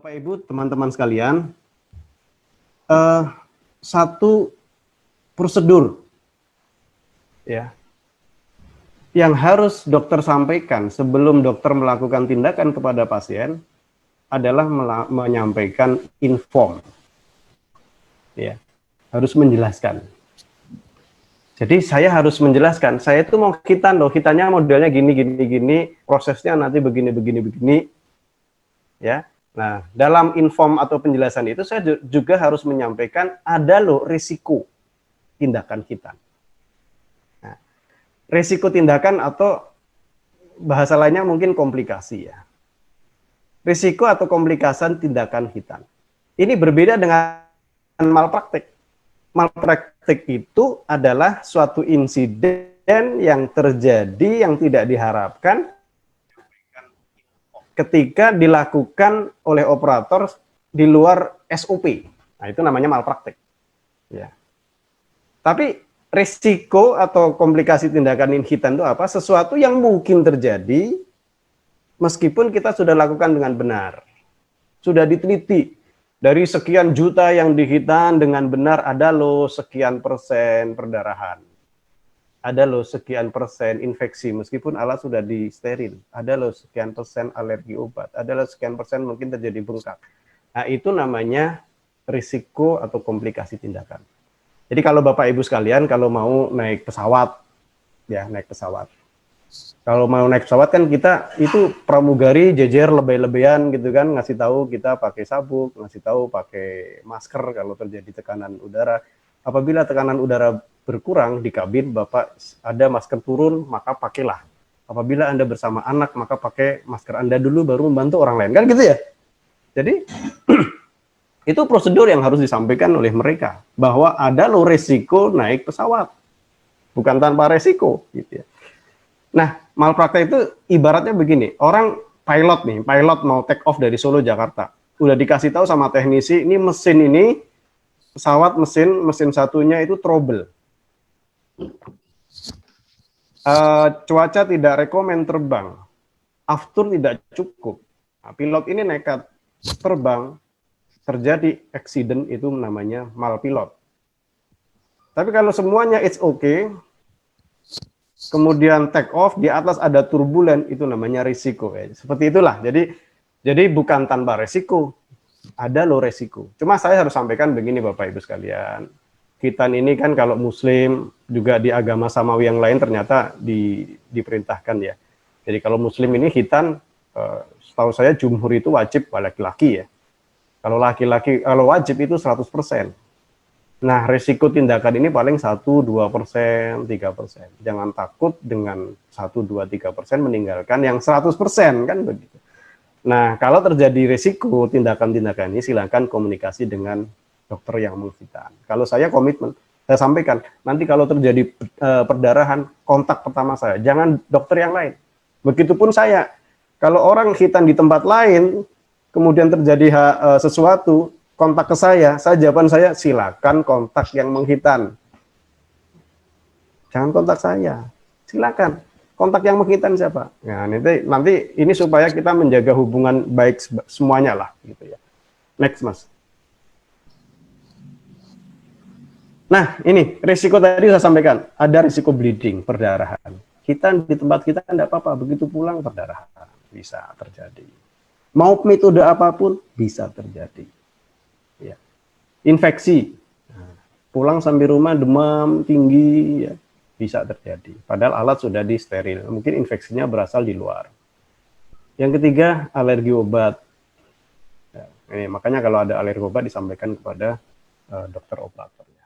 Bapak Ibu, teman-teman sekalian, satu prosedur ya yang harus dokter sampaikan sebelum dokter melakukan tindakan kepada pasien adalah menyampaikan inform, ya, harus menjelaskan. Jadi saya harus menjelaskan, saya itu mau khitan loh, khitannya modelnya gini, prosesnya nanti begini, ya. Nah, dalam inform atau penjelasan itu saya juga harus menyampaikan ada loh risiko tindakan kita. Nah, risiko tindakan atau bahasa lainnya mungkin komplikasi ya. Risiko atau komplikasi tindakan hitam. Ini berbeda dengan malpraktik. Malpraktik itu adalah suatu insiden yang terjadi yang tidak diharapkan ketika dilakukan oleh operator di luar SOP. Nah, itu namanya malpraktik. Ya. Tapi risiko atau komplikasi tindakan hitam itu apa? Sesuatu yang mungkin terjadi meskipun kita sudah lakukan dengan benar. Sudah diteliti. Dari sekian juta yang dihitan dengan benar ada loh sekian persen perdarahan. Ada loh sekian persen infeksi meskipun alat sudah disteril. Ada loh sekian persen alergi obat. Ada loh sekian persen mungkin terjadi bengkak. Nah, itu namanya risiko atau komplikasi tindakan. Jadi kalau Bapak Ibu sekalian kalau mau naik pesawat, ya naik pesawat. Kalau mau naik pesawat kan kita itu pramugari jejer lebay-lebayan gitu kan, ngasih tahu kita pakai sabuk, ngasih tahu pakai masker kalau terjadi tekanan udara. Apabila tekanan udara berkurang di kabin, Bapak ada masker turun, maka pakailah. Apabila Anda bersama anak, maka pakai masker Anda dulu, baru membantu orang lain. Kan gitu ya? Jadi, itu prosedur yang harus disampaikan oleh mereka. Bahwa ada loh resiko naik pesawat. Bukan tanpa resiko. Gitu ya. Nah, malpraktek itu ibaratnya begini. Orang pilot mau take off dari Solo, Jakarta. Udah dikasih tahu sama teknisi, ini mesin ini, pesawat mesin satunya itu trouble. Cuaca tidak rekomen terbang, aftur tidak cukup. Nah, pilot ini nekat terbang, terjadi accident, itu namanya malpilot. Tapi kalau semuanya it's okay, kemudian take off, di atas ada turbulen, itu namanya risiko. Seperti itulah. Jadi bukan tanpa resiko, ada loh resiko. Cuma saya harus sampaikan begini Bapak Ibu sekalian. Khitan ini kan kalau muslim juga di agama samawi yang lain ternyata diperintahkan ya. Jadi kalau muslim ini khitan, setahu saya jumhur itu wajib laki-laki ya. Kalau laki-laki, kalau wajib itu 100%. Nah, risiko tindakan ini paling 1-2%, 3%. Jangan takut dengan 1-2-3% meninggalkan yang 100%, kan begitu. Nah, kalau terjadi risiko tindakan-tindakan ini, silakan komunikasi dengan dokter yang menghitan. Kalau saya komitmen, saya sampaikan, nanti kalau terjadi perdarahan, kontak pertama saya, jangan dokter yang lain. Begitupun saya, kalau orang hitan di tempat lain, kemudian terjadi sesuatu, kontak ke saya jawaban saya, silakan kontak yang menghitan. Jangan kontak saya, silakan. Kontak yang menghitan siapa? Nah, nanti ini supaya kita menjaga hubungan baik semuanya lah, gitu ya. Next, Mas. Nah, ini risiko tadi saya sampaikan, ada risiko bleeding, perdarahan. Kita di tempat kita tidak apa-apa, begitu pulang perdarahan bisa terjadi. Mau metode apapun bisa terjadi. Ya. Infeksi, pulang sampai rumah demam tinggi, ya, bisa terjadi. Padahal alat sudah disteril, mungkin infeksinya berasal di luar. Yang ketiga, alergi obat. Ya, makanya kalau ada alergi obat disampaikan kepada dokter operatornya.